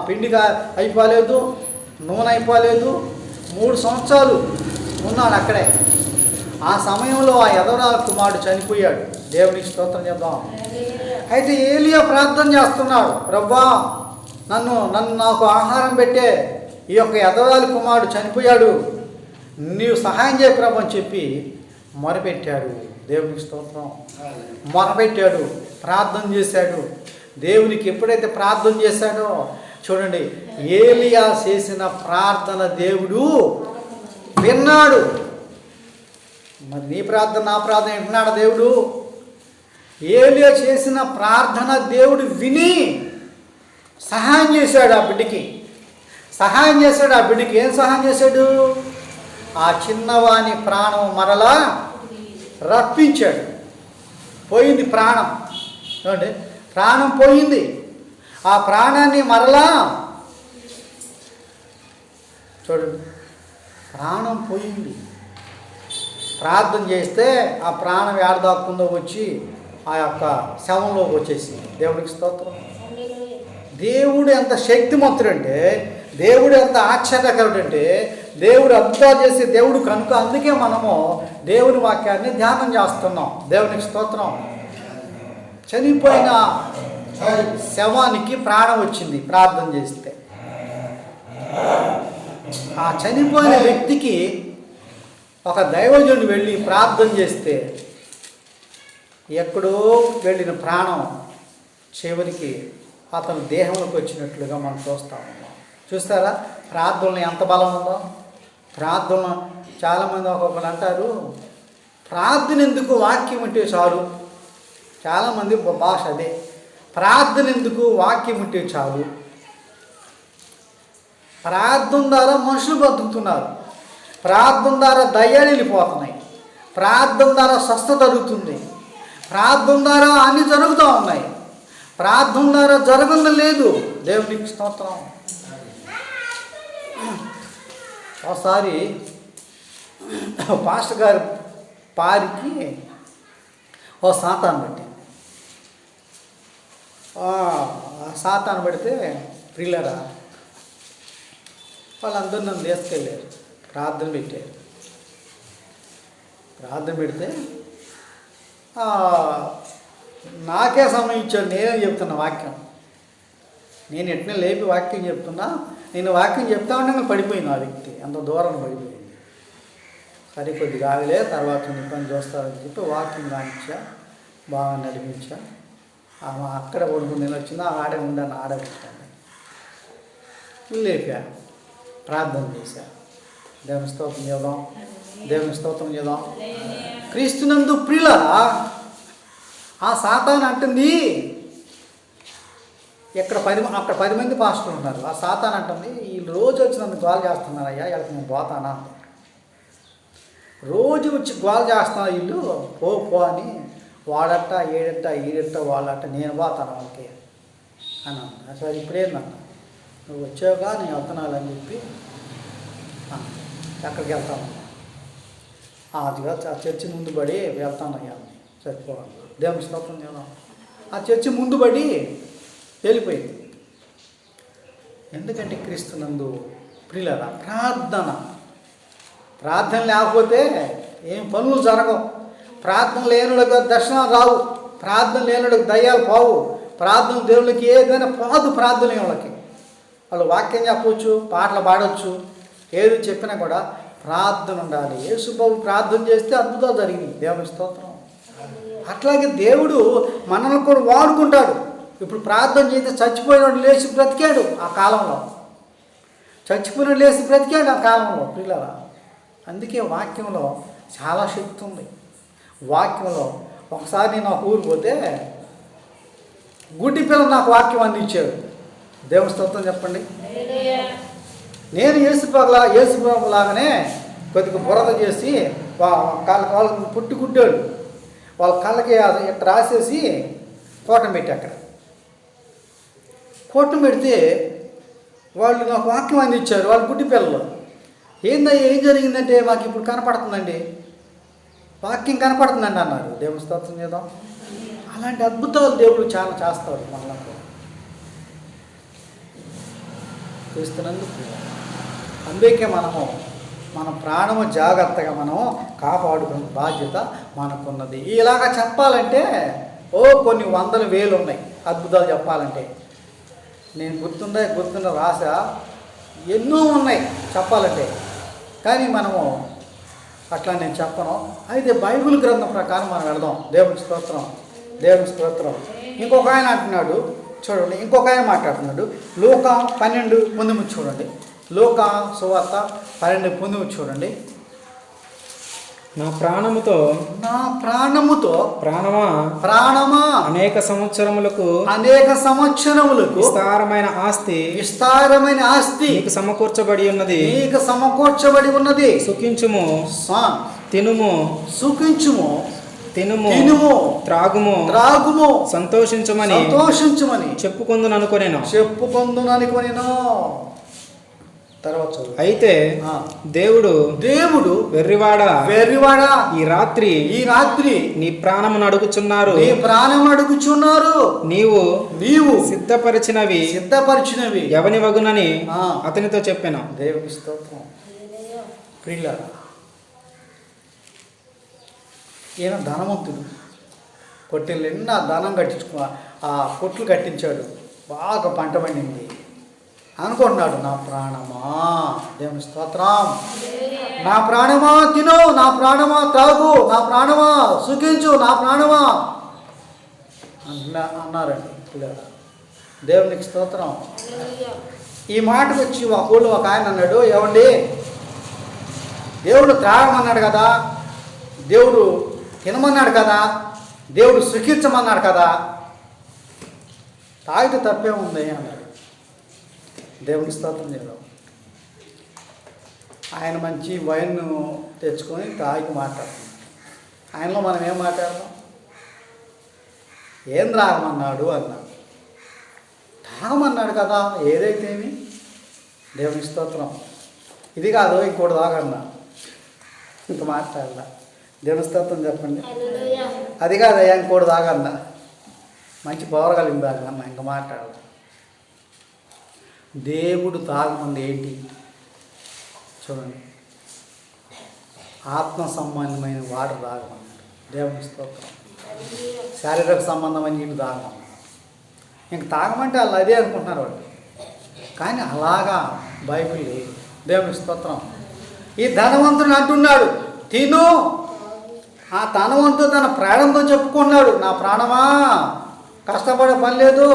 S2: పిండిగా అయిపోలేదు, నూనె అయిపోలేదు,
S1: 3 సంవత్సరాలు ఉన్నాడు అక్కడే. ఆ సమయంలో ఆ యెదవరాలు కుమారుడు చనిపోయాడు. దేవునికి స్తోత్రం చేద్దాం. అయితే ఏలియా ప్రార్థన చేస్తున్నాడు, రవ్వా నన్ను నాకు ఆహారం పెట్టే, ఈ యొక్క యెదవరాలు కుమారుడు చనిపోయాడు, నీవు సహాయం చేయ ప్రభు అని చెప్పి మొరపెట్టాడు. దేవునికి స్తోత్రం. మొరపెట్టాడు, ప్రార్థన చేశాడు. దేవునికి ఎప్పుడైతే ప్రార్థన చేశాడో చూడండి, ఏలియా చేసిన ప్రార్థన దేవుడు విన్నాడు. మరి నీ ప్రార్థన నా ప్రార్థన విన్నాడు దేవుడు. ఏలియా చేసిన ప్రార్థన దేవుడు విని సహాయం చేశాడు ఆ బిడ్డకి. సహాయం చేశాడు ఆ బిడ్డకి. ఏం సహాయం చేశాడు? ఆ చిన్నవాని ప్రాణం మరలా రప్పించాడు. పోయింది ప్రాణం, చూడండి, ప్రాణం పోయింది. ఆ ప్రాణాన్ని మరలా చూడండి, ప్రాణం పోయింది. ప్రార్థన చేస్తే ఆ ప్రాణం ఏడదాక్కుందో వచ్చి ఆ యొక్క శవంలోకి వచ్చేసింది. దేవుడికి స్తోత్రం. దేవుడు ఎంత శక్తిమంతుడంటే, దేవుడు ఎంత ఆశ్చర్యకరుడంటే, దేవుడు అద్భుతాలు చేసే దేవుడు కనుక అందుకే మనము దేవుని వాక్యాన్ని ధ్యానం చేస్తున్నాం. దేవునికి స్తోత్రం. చనిపోయిన శవానికి ప్రాణం వచ్చింది ప్రార్థన చేస్తే. ఆ చనిపోయిన వ్యక్తికి ఒక దైవజనుడు వెళ్ళి ప్రార్థన చేస్తే ఎక్కడో వెళ్ళిన ప్రాణం చివరికి అతను దేహంలోకి వచ్చినట్లుగా మనం చూస్తాము. చూస్తారా ప్రార్థనలో ఎంత బలం ఉందో? ప్రార్థన చాలామంది ఒక్కొక్కరు అంటారు, ప్రార్థన ఎందుకు, వాక్యం ఉంటే చాలు. చాలామంది భాష అదే, ప్రార్థన ఎందుకు, వాక్యం ఉంటే చాలు. ప్రార్థన ద్వారా మనుషులు బతుకుతున్నారు. ప్రార్థన ద్వారా దయ్యాలు వెళ్ళిపోతున్నాయి. ప్రార్థన ద్వారా స్వస్థత జరుగుతుంది. ప్రార్థన ద్వారా అన్నీ జరుగుతూ ఉన్నాయి. ప్రార్థన ద్వారా జరగడం లేదు. దేవునికి స్తోత్రం. ఒకసారి పాస్టర్ గారి పారికి ఓ సాతాను పట్టింది. సాతాను పడితే ప్రియులరా వాళ్ళందరూ నన్ను తీసుకెళ్ళారు, ప్రార్థన పెట్టారు. ప్రార్థన పెడితే నాకే సమయం ఇచ్చాడు. నేనే చెప్తున్నా వాక్యం. నేను ఎట్నే లేపి వాక్యం చెప్తున్నా. నేను వాక్యం చెప్తా ఉండగా పడిపోయింది ఆ వ్యక్తి, అంత దూరం పడిపోయింది. సరికొద్ది కాదులే, తర్వాత నీ పని చూస్తారని చెప్పి వాక్యం కానిచ్చా, బాగా నడిపించా. ఆమె అక్కడ పడుకుని నేను వచ్చిందా, ఆడే ఉండాను, ఆడే పెట్టాను. లేపా, ప్రార్థన చేశా. దేవుని స్తోత్రం చేద్దాం, దేవుని స్తోత్రం చేద్దాం. క్రీస్తునందు ప్రియులారా, ఆ సాతాను అంటుంది, అక్కడ 10 మంది పాస్టర్లు ఉన్నారు. ఆ సాతాను అంటుంది, వీళ్ళు రోజు వచ్చి నన్ను గోల్ చేస్తున్నారయ్యా, వీళ్ళకి నేను పోతానా, రోజు వచ్చి గోల్ చేస్తున్నా వీళ్ళు, పో అని. వాడట్ట ఏడట్ట ఈడట్ట వాళ్ళట్ట, నేను పోతాను వాళ్ళకి అని అన్నా. సరే ఇప్పుడేందన్నా, నువ్వు వచ్చావుగా నేను వెళ్తున్నాను చెప్పి ఎక్కడికి వెళ్తాను, అదిగా ఆ చర్చి ముందు పడి వెళ్తానయ్యా సరిపోవాలి. దేవుని స్తోత్రం చేద్దాం. ఆ చర్చి ముందు పడి వెళ్ళిపోయింది. ఎందుకంటే క్రీస్తునందు ప్రియులారా, ప్రార్థన లేకపోతే ఏం పనులు జరగవు. ప్రార్థన లేనుడికి దర్శనం రావు. ప్రార్థన లేనుడికి దయ్యాలు పోవు. ప్రార్థన దేవుళ్ళకి ఏదైనా పోదు. ప్రార్థన వాళ్ళకి వాళ్ళు వాక్యం చెప్పవచ్చు, పాటలు పాడవచ్చు, ఏది చెప్పినా కూడా ప్రార్థన ఉండాలి. యేసుబాబు ప్రార్థన చేస్తే అద్భుతాలు జరిగినాయి. దేవుని స్తోత్రం. అట్లాగే దేవుడు మనల్ని కూడా వాడుకుంటాడు. ఇప్పుడు ప్రార్థన చేస్తే చచ్చిపోయినోడు లేచి బ్రతికాడు ఆ కాలంలో. చచ్చిపోయినోడు లేచి బ్రతికాడు ఆ కాలంలో ప్రియులారా. అందుకే వాక్యంలో చాలా శక్తి ఉంది. వాక్యంలో ఒకసారి నేను ఒక ఊరు పోతే గుడ్డి పిల్లలు నాకు వాక్యం అందించాడు. దేవుని స్తోత్రం చెప్పండి. నేను యేసుప్రభు లాగానే కొద్దిగా బురద చేసి వాళ్ళకి పుట్టి గుడ్డాడు, వాళ్ళ కళ్ళకి ఇట్లా రాసేసి కోటం పెట్టి అక్కడ కోటం పెడితే వాళ్ళు నాకు వాక్యం అందించారు. వాళ్ళు గుడ్డి పిల్లలు. ఏం జరిగిందంటే మాకు ఇప్పుడు కనపడుతుందండి, వాక్యం కనపడుతుందండి అన్నారు. దేవుని స్తోత్రం చేద్దాం. అలాంటి అద్భుతాలు దేవుడు చాలా చేస్తాడు మనకు. క్రీస్తునందుకు అందుకే మనము మన ప్రాణము జాగ్రత్తగా మనం కాపాడుకునే బాధ్యత మనకున్నది. ఇలాగా చెప్పాలంటే కొన్ని వందల వేలు ఉన్నాయి అద్భుతాలు చెప్పాలంటే. నేను గుర్తున్న రాస ఎన్నో ఉన్నాయి చెప్పాలంటే, కానీ మనము అట్లా నేను చెప్పను. అయితే బైబిల్ గ్రంథం ప్రకారం మనం వెళదాం. దేవుని స్తోత్రం. ఇంకొక ఆయన అంటున్నాడు చూడండి, ఇంకొక ఆయన మాట్లాడుతున్నాడు. లూకా 12:19 చూడండి. లూకా సువార్త 12:19 చూడండి.
S3: నా ప్రాణముతో
S1: ప్రాణమా
S3: అనేక సంవత్సరములకు విస్తారమైన ఆస్తి నీకు సమకూర్చబడి ఉన్నది. సుఖించుము, తినుము, త్రాగుము, సంతోషించుమని
S1: చెప్పుకొందుననుకొనెను. తర్వాత
S3: అయితే దేవుడు వెర్రివాడా
S1: ఈ రాత్రి
S3: నీ ప్రాణమును అడుగుచున్నారు.
S1: నీవు
S3: సిద్ధపరిచినవి ఎవని వగునని అతనితో చెప్పాను.
S1: దేవుని స్తోత్రం. ప్రియులారా, ఈయన ధనవంతుడు. కొట్టెలు నిండా ధనం ఆ కొట్లు కట్టించాడు. బాగా పంట పండింది అనుకుంటున్నాడు. నా ప్రాణమా, దేవుని స్తోత్రం, నా ప్రాణమా తిను, నా ప్రాణమా త్రాగు, నా ప్రాణమా సుఖించు, నా ప్రాణమా అన్నారండి పిల్లలు. దేవునికి స్తోత్రం. ఈ మాటకు వచ్చి ఒక ఆయన అన్నాడు, ఏమండి దేవుడు త్రాగమన్నాడు కదా, దేవుడు తినమన్నాడు కదా, దేవుడు సుఖించమన్నాడు కదా, తాగితే తప్పే ఉంది అన్నాడు. దేవుని స్తోత్రం చేయడం. ఆయన మంచి వైన్ను తెచ్చుకొని తాగి మాట్లాడుతున్నాడు. ఆయనలో మనం ఏం మాట్లాడతాం? ఏం తాగమన్నాడు అన్నాడు. తాగమన్నాడు కదా, ఏదైతేమి. దేవుని స్తోత్రం. ఇది కాదు ఇంకోటి తాగన్నా, ఇంక మాట్లాడలా. దేవుని స్తోత్రం చెప్పండి. అది కాదయ్యా ఇంకోటి తాగన్నా, మంచి పవర్ కలిగింది తాగన్నా, ఇంక మాట్లాడాలి. దేవుడు తాగమంది ఏంటి చూడండి, ఆత్మ సంబంధమైన వాటర్ తాగమన్నాడు. దేవుని స్తోత్రం. శారీరక సంబంధమైన నీళ్ళు తాగమన్నాడు. ఇంక తాగమంటే వాళ్ళు అదే అనుకుంటున్నారు వాళ్ళు, కానీ అలాగా బైబిల్ లేదు. దేవుని స్తోత్రం. ఈ ధనవంతుడు అంటున్నాడు తిను. ఆ ధనవంతుడు తన ప్రాణంతో చెప్పుకున్నాడు, నా ప్రాణమా కష్టపడే పని లేదు,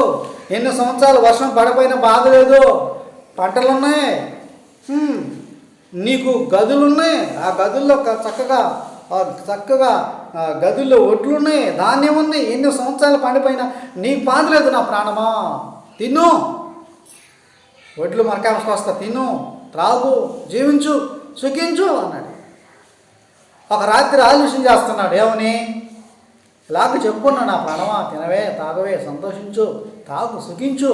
S1: ఎన్ని సంవత్సరాలు వర్షం పడిపోయిన బాధ లేదు, పంటలున్నాయి, నీకు గదులున్నాయి, ఆ గదుల్లో చక్కగా గదుల్లో ఒడ్లున్నాయి, ధాన్యం ఉంది, ఎన్ని సంవత్సరాలు పండిపోయినా నీకు బాధ లేదు నా ప్రాణమా, తిను, ఒడ్లు మరకాల్సి వస్తా, తిను, త్రాగు, జీవించు, సుఖించు అన్నాడు. ఒక రాత్రి ఆలోచన చేస్తున్నాడు, ఏమని ఇలాగ చెప్పుకున్నాడు, నా ప్రాణమా తినవే, తాగవే, సంతోషించు, తాగు, సుఖించు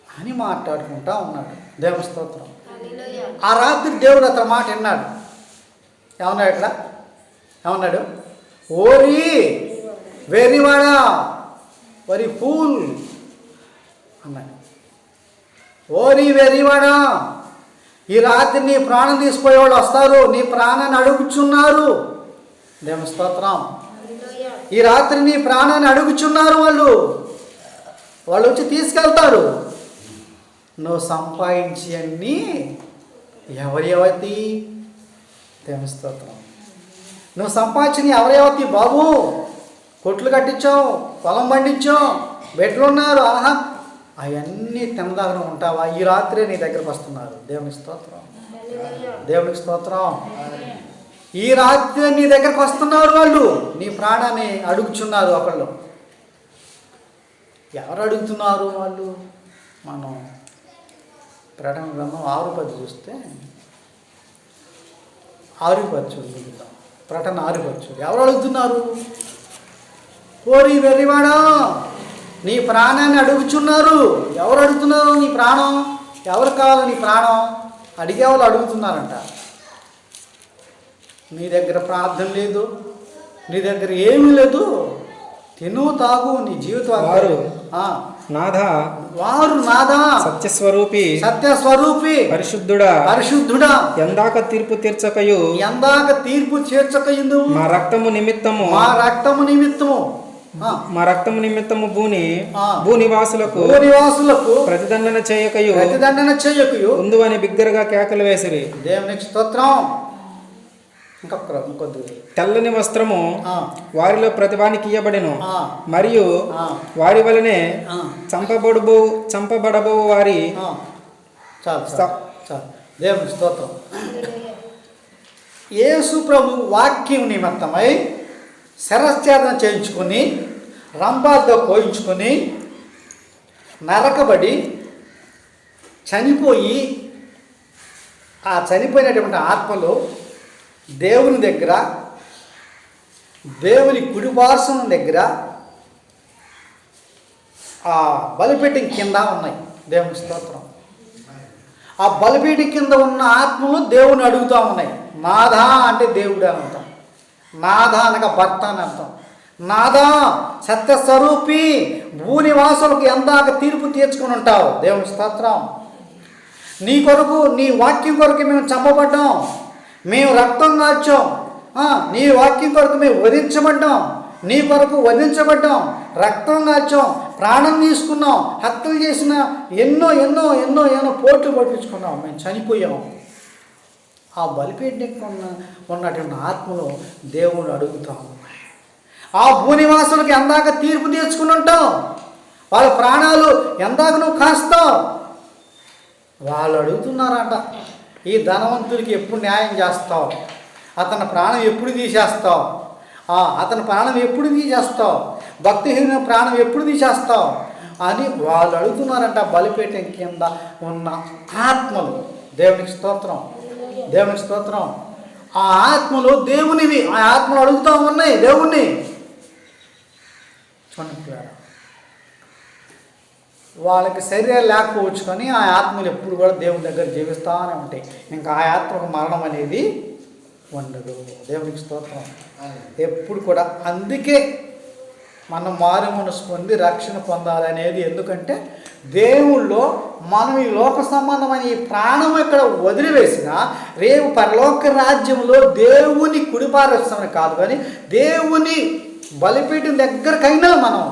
S1: అని మాట్లాడుకుంటా ఉన్నాడు. దేవుని స్తోత్రం. ఆ రాత్రి దేవుడు అతని మాట విన్నాడు. ఏమన్నాడు ఇట్లా, ఏమన్నాడు? ఓరి వెర్రివాడా, వరి ఫూల్ అన్నాడు. ఓరి వెర్రివాడా, ఈ రాత్రి నీ ప్రాణం తీసిపోయేవాళ్ళు వస్తారు, నీ ప్రాణాన్ని అడుగుచున్నారు. దేవుని స్తోత్రం. ఈ రాత్రి నీ ప్రాణాన్ని అడుగుచున్నారు, వాళ్ళు వచ్చి తీసుకెళ్తారు. నువ్వు సంపాదించి అన్నీ ఎవరెవతి? దేవుని స్తోత్రం. నువ్వు సంపాదించిన ఎవరెవతి బాబు? కొట్లు కట్టించావు, పొలం పండించావు, బెడ్లు ఉన్నారు, ఆహా, అవన్నీ తినదాగన ఉంటావా? ఈ రాత్రే నీ దగ్గరకు వస్తున్నారు. దేవుని స్తోత్రం. దేవునికి స్తోత్రం. ఈ రాత్రి నీ దగ్గరకు వస్తున్నారు, వాళ్ళు నీ ప్రాణాన్ని అడుగుచున్నారు. ఒకళ్ళు ఎవరు అడుగుతున్నారు? వాళ్ళు మనం ప్రకటన గ్రంథం 6:10 చూస్తే 6:10 చూద్దాం. ప్రకటన 6:10 ఎవరు అడుగుతున్నారు? ఓరి వెర్రివాడా, నీ ప్రాణాన్ని అడుగుచున్నారు. ఎవరు అడుగుతున్నారు నీ ప్రాణం? ఎవరు కావాలి నీ ప్రాణం? అడిగేవాళ్ళు అడుగుతున్నారంట. నీ దగ్గర ప్రార్థన లేదు, నీ దగ్గర ఏమీ లేదు, తిను, తాగు, నీ జీవితం
S3: నాథా,
S2: వారు నాదా
S3: సత్యస్వరూపి,
S2: సత్యస్వరూపి,
S3: పరిశుద్ధుడా,
S2: పరిశుద్ధుడా,
S3: ఎందాక తీర్పు తీర్చకయు,
S2: ఎందాక తీర్పు చేర్చకయుందు,
S3: మా రక్తము నిమిత్తము,
S2: మా రక్తము నిమిత్తము,
S3: మా రక్తము నిమిత్తము భూనివాసులకు ప్రతిదండన చేయకయు ఉందు అని బిగ్గరగా కేకలు వేసిరి.
S2: దేవునికి స్తోత్రం.
S3: తెల్లని వస్త్రము వారిలో ప్రతివానికి ఇయ్యబడెను, మరియు వారి వలనే చంపబడబో వారి.
S2: దేవుని స్తోత్రం. యేసు ప్రభు వాక్యం నిమిత్తమై శరచ్ఛేదన చేయించుకొని, రంపాలతో కోయించుకొని, నరకబడి చనిపోయి, ఆ చనిపోయినటువంటి ఆత్మలు దేవుని దగ్గర, దేవుని కుడిపార్శ్వం దగ్గర ఆ బలిపీఠం కింద ఉన్నాయి. దేవుని స్తోత్రం. ఆ బలిపీఠం కింద ఉన్న ఆత్మలు దేవుని అడుగుతూ ఉన్నాయి. నాథా అంటే దేవుడు అని అర్థం, నాథా అనగా భర్త అని అర్థం. నాథా సత్యస్వరూపి, భూనివాసులకు ఎందాక తీర్పు తీర్చుకుని ఉంటావు. దేవుని స్తోత్రం. నీ కొరకు, నీ వాక్యం కొరకు మేము చంపబడ్డాం, మేము రక్తం కాచాం, నీ వాక్యం కొరకు మేము వధించబడ్డాం, నీ కొరకు వధించబడ్డాం, రక్తం కాచాం, ప్రాణం తీసుకున్నాం, హత్యలు చేసిన ఎన్నో ఎన్నో ఎన్నో ఎన్నో పోట్లు పట్టించుకున్నాం, మేము చనిపోయాం. ఆ బలిపీఠం ఉన్నటువంటి ఆత్మలో దేవుడు అడుగుతాం. ఆ భూనివాసులకు ఎందాక తీర్పు తీర్చుకుని ఉంటావు, వాళ్ళ ప్రాణాలు ఎందాక నువ్వు కాస్తావు. వాళ్ళు అడుగుతున్నారంట, ఈ ధనవంతుడికి ఎప్పుడు న్యాయం చేస్తావు, అతని ప్రాణం ఎప్పుడు తీసేస్తావు, అతని ప్రాణం ఎప్పుడు తీసేస్తావు, భక్తిహీన ప్రాణం ఎప్పుడు తీసేస్తావు అని వాళ్ళు అడుగుతున్నారంట. బలిపీఠం కింద ఉన్న ఆత్మలు. దేవునికి స్తోత్రం, దేవునికి స్తోత్రం. ఆ ఆత్మలు దేవునివి, ఆ ఆత్మలు అడుగుతూ ఉన్నాయి దేవుణ్ణి. చూడండి, వాళ్ళకి శరీరం లేకపోవచ్చు కానీ ఆ ఆత్మలు ఎప్పుడు కూడా దేవుని దగ్గర జీవిస్తూనే ఉంటాయి. ఇంకా ఆ ఆత్మకు మరణం అనేది ఉండదు. దేవునికి స్తోత్రం. ఎప్పుడు కూడా అందుకే మనం మారు మనసు పొంది రక్షణ పొందాలనేది. ఎందుకంటే దేవుళ్ళో మనం ఈ లోక సంబంధమైన ఈ ప్రాణం ఇక్కడ వదిలివేసిన రేపు పరలోక రాజ్యంలో దేవుని కుడిపారస్తామని కాదు, కానీ దేవుని బలిపీఠం దగ్గరకైనా మనం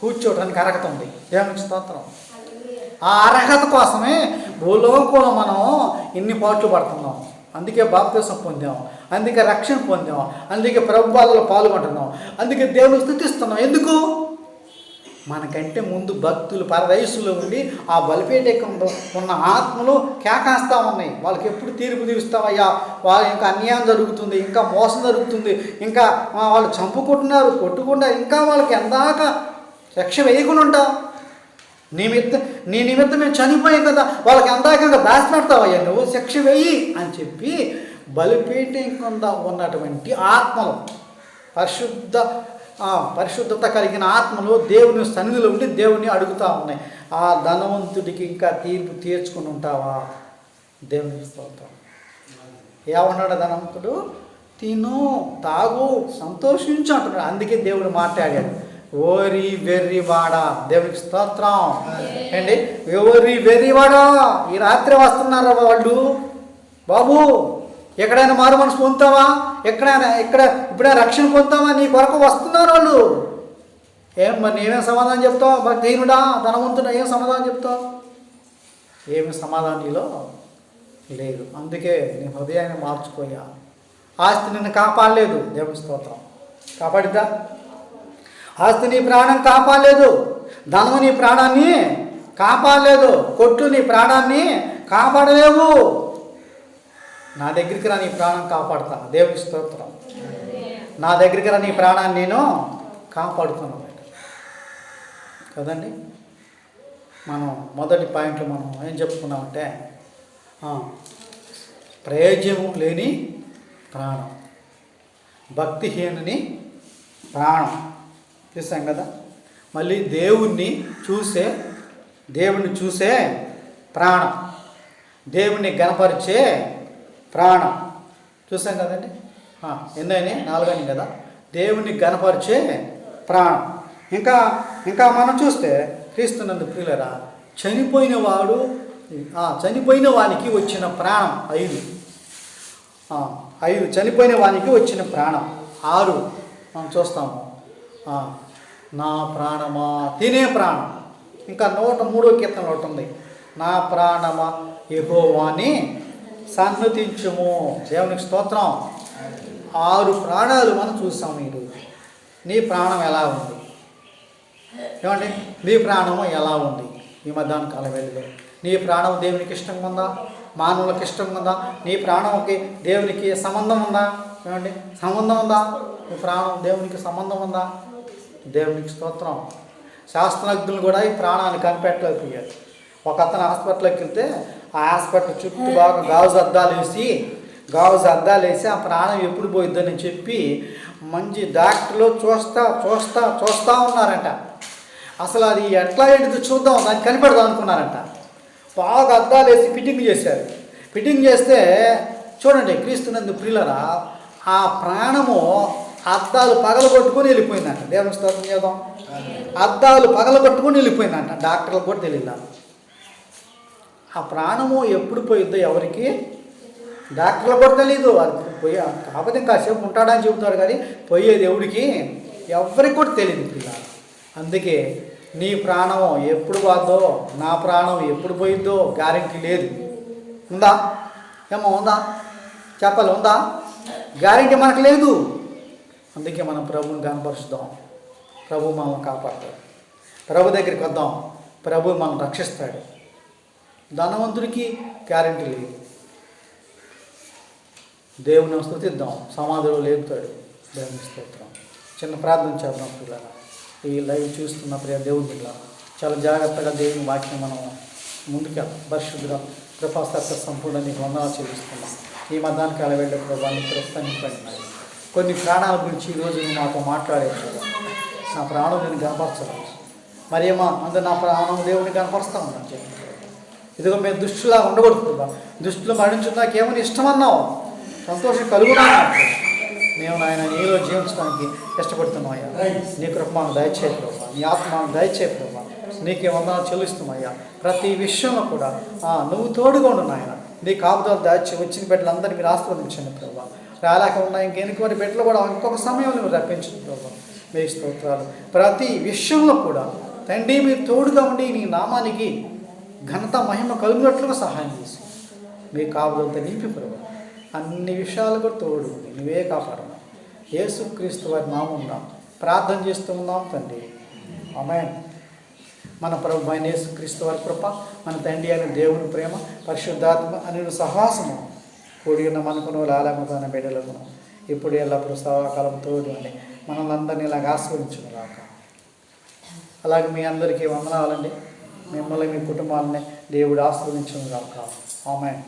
S2: కూర్చోవడానికి అర్హత ఉంది. దేవునికి స్తోత్రం. ఆ అర్హత కోసమే భూలోకంలో మనం ఇన్ని పాటలు పడుతున్నాం. అందుకే బాప్తిసం పొందాం, అందుకే రక్షణ పొందాం, అందుకే ప్రభువాలలో పాల్గొంటున్నాం, అందుకే దేవుని స్తుతిస్తున్నాం. ఎందుకు? మనకంటే ముందు భక్తులు పరదేశంలో ఉండి ఆ బలిపీఠం ఉన్న ఆత్మలు కేకాస్తూ ఉన్నాయి. వాళ్ళకి ఎప్పుడు తీర్పు తీరుస్తావయ్యా, వాళ్ళు ఇంకా అన్యాయం జరుగుతుంది, ఇంకా మోసం జరుగుతుంది, ఇంకా వాళ్ళు చంపుకుంటున్నారు, కొట్టుకుంటారు, ఇంకా వాళ్ళకి ఎందాక శిక్ష వేయకుండా ఉంటావు. నీ నిమిత్తం మేము చనిపోయాం కదా, వాళ్ళకి ఎందాకంగా దాచిపెడతావయ్యా నువ్వు, శిక్ష వేయి అని చెప్పి బలిపీఠం కింద ఉన్నటువంటి ఆత్మలు, పరిశుద్ధత కలిగిన ఆత్మలు దేవుని సన్నిధిలో ఉండి దేవుని అడుగుతూ ఉన్నాయి. ఆ ధనవంతుడికి ఇంకా తీర్పు తీర్చుకుని ఉంటావా? దేవుని స్తోత్రం. ఏమన్నాడు ధనవంతుడు? తిను, తాగు, సంతోషించు అంటున్నాడు. అందుకే దేవుడు మాట్లాడాడు, ఓరి వెర్రివాడా. దేవునికి స్తోత్రం అండి. ఓరి వెర్రివాడా, ఈ రాత్రి వస్తున్నారా వాళ్ళు? బాబు, ఎక్కడైనా మారు మనసు పొందుతావా? ఇప్పుడే రక్షణ పొందుతావా? నీ కొరకు వస్తున్నారు వాళ్ళు. మరి నేనేం సమాధానం చెప్తావు? భక్తిహీనుడా, ధనవంతుడా, ఏం సమాధానం చెప్తావు? ఏమి సమాధానం నీలో లేదు. అందుకే నీ హృదయాన్ని మార్చుకోయా. ఆస్తి నిన్ను కాపాడలేదు. దేవుని స్తోత్రం. కాపాడిద్దా? ఆస్తి నీ ప్రాణం కాపాడలేదు, ధనం నీ ప్రాణాన్ని కాపాడలేదు, కొట్లు నీ ప్రాణాన్ని కాపాడలేవు. నా దగ్గరికి రా, నీ ప్రాణం కాపాడుతా. దేవుని స్తోత్రం. నా దగ్గరికి రా, నీ ప్రాణాన్ని నేను కాపాడుతున్నాను కదండి. మనం మొదటి పాయింట్లో మనం ఏం చెప్పుకున్నామంటే ప్రయోజనం లేని ప్రాణం, భక్తిహీనుని ప్రాణం చూసాం కదా. మళ్ళీ దేవుణ్ణి చూసే ప్రాణం, దేవుణ్ణి గణపరిచే ప్రాణం చూసాం కదండి. ఎన్నైనా 4 అని కదా. దేవుణ్ణి గణపరిచే ప్రాణం. ఇంకా మనం చూస్తే
S1: క్రీస్తునందు ప్రియులరా, చనిపోయిన వానికి వచ్చిన ప్రాణం 5, 5 చనిపోయిన వానికి వచ్చిన ప్రాణం. 6 మనం చూస్తాము, నా ప్రాణమా తినే ప్రాణం. ఇంకా 103వ కీర్తనలో ఒకటి ఉంది, నా ప్రాణమా యెహోవాని సన్నుతించుము. దేవునికి స్తోత్రం. 6 ప్రాణాలు మనం చూసాము ఈరోజు. నీ ప్రాణం ఎలా ఉంది? ఏమండి, నీ ప్రాణము ఎలా ఉంది ఈ మధ్యాహ్న కాల వేళలో? నీ ప్రాణం దేవునికి ఇష్టంగా ఉందా? మానవులకు ఇష్టంగా ఉందా? నీ ప్రాణంకి దేవునికి సంబంధం ఉందా? ఏమండి, సంబంధం ఉందా? నీ ప్రాణం దేవునికి సంబంధం ఉందా? దేవునికి స్తోత్రం. శాస్త్రజ్ఞులు కూడా ఈ ప్రాణాన్ని కనిపెట్టలేకపోయారు. ఒక అతను హాస్పిటల్కి వెళ్తే ఆ హాస్పిటల్ చుట్టూ బాగా గాజు అద్దాలు వేసి ఆ ప్రాణం ఎప్పుడు పోయిద్దని చెప్పి మంచి డాక్టర్లు చూస్తూ ఉన్నారంట. అసలు అది ఎట్లా ఏంటిది చూద్దాం, దాన్ని కనిపెడదాం అనుకున్నారంట. బాగా అద్దాలు వేసి ఫిట్టింగ్ చేశారు. ఫిట్టింగ్ చేస్తే చూడండి క్రీస్తునందు ప్రియులరా, ఆ ప్రాణము అద్దాలు పగలగొట్టుకొని వెళ్ళిపోయిందంట. దేవుని స్తోత్రం చేద్దాం. అద్దాలు పగలగొట్టుకొని వెళ్ళిపోయిందంట. డాక్టర్లకు కూడా తెలియదు. ఆ ప్రాణము ఎప్పుడు పోయిద్దో ఎవరికి, డాక్టర్లకు కూడా తెలీదు. అది కాకపోతే కాసేపు ఉంటాడని చెబుతారు, కానీ పోయేది ఎవరికి కూడా తెలియదు పిల్లలు. అందుకే నీ ప్రాణం ఎప్పుడు పోద్దో, నా ప్రాణం ఎప్పుడు పోయిద్దో గ్యారెంటీ లేదు. ఉందా? ఉందా? చెప్పాలి, ఉందా? గ్యారెంటీ మనకు లేదు. అందుకే మనం ప్రభువుని కనపరుచుదాం. ప్రభు మనల్ని కాపాడతాడు. ప్రభు దగ్గరికి వద్దాం. ప్రభు మనల్ని రక్షిస్తాడు. ధనవంతుడికి గ్యారెంటీ లేదు. దేవుని స్తుతిద్దాం. సమాధిలో లేపుతాడు. దేవుని స్తోత్రం. చిన్న ప్రార్థన చేద్దాం పిల్లలు. ఈ లైవ్ చూస్తున్న ప్రియ దేవుని పిల్లలు చాలా జాగ్రత్తగా దేవుని వాక్యం మనం ముందుకెళ్తాం. పరిశుద్ధుగా కృపాసత్త సంపూర్ణ నీకు వందనాలు చెల్లిస్తున్నాం. ఈ మధ్యాహ్న కాల వెళ్ళే ప్రభావాన్ని ప్రస్తుతానికి కొన్ని ప్రాణాల గురించి ఈరోజు నువ్వు నాతో మాట్లాడేది. నా ప్రాణం నేను కనపరచలేదు. మరేమో అందరూ నా ప్రాణం దేవుని కనపరుస్తూ ఉన్నాను చెప్పి. ఇదిగో మేము దుష్టులా ఉండకూడదు. దుష్టులు మరణించడం నాకేమని ఇష్టమన్నావు, సంతోషం కలుగుతున్నాను. మేము నాయన నీలో జీవించడానికి ఇష్టపడుతున్నామయ్యా. నీ కృపను దయచేయ ప్రభావ, నీ ఆత్మను దయచేయ ప్రభావ. నీకే వందనాలు చెల్లిస్తున్నామయ్యా. ప్రతి విషయంలో కూడా నువ్వు తోడుగా ఉండు నాయన. నీ కాపుదలు దాచి వచ్చిన బిడ్డలందరినీ మీరు ఆశీర్వదించండి ప్రభావ. రాలేక ఉన్న ఇంకెనుకోని బిడ్డలు కూడా ఇంకొక సమయంలో మీరు రప్పించండి ప్రభావ. మీ స్తోత్రాలు. ప్రతి విషయంలో కూడా తండ్రి మీరు తోడుగా ఉండి నీ నామానికి ఘనత మహిమ కలుగునట్లుగా సహాయం చేసి మీ కాపుదలతో నింపి ప్రభావ. అన్ని విషయాలు కూడా తోడు నువ్వే కాపాడము. యేసుక్రీస్తు వారి నామమున ప్రార్థన చేస్తూ ఉన్నాం తండ్రి. ఆమేన్. మన ప్రభు అయిన యేసుక్రీస్తు వారి కృప, మన తండ్రి అయిన దేవుని ప్రేమ, పరిశుద్ధాత్మ అనే సహవాసము కూడి ఉన్న మనకును లాలమున బిడ్డలకు ఇప్పుడు ఎల్లప్పుడూ సదాకాలం తోడు అని మనల్ని అందరినీ ఇలాగ ఆస్వాదించును రాక. అలాగే మీ అందరికీ వందనాలండి. మిమ్మల్ని మీ కుటుంబాలని దేవుడు ఆస్వాదించును రాక. ఆమేన్.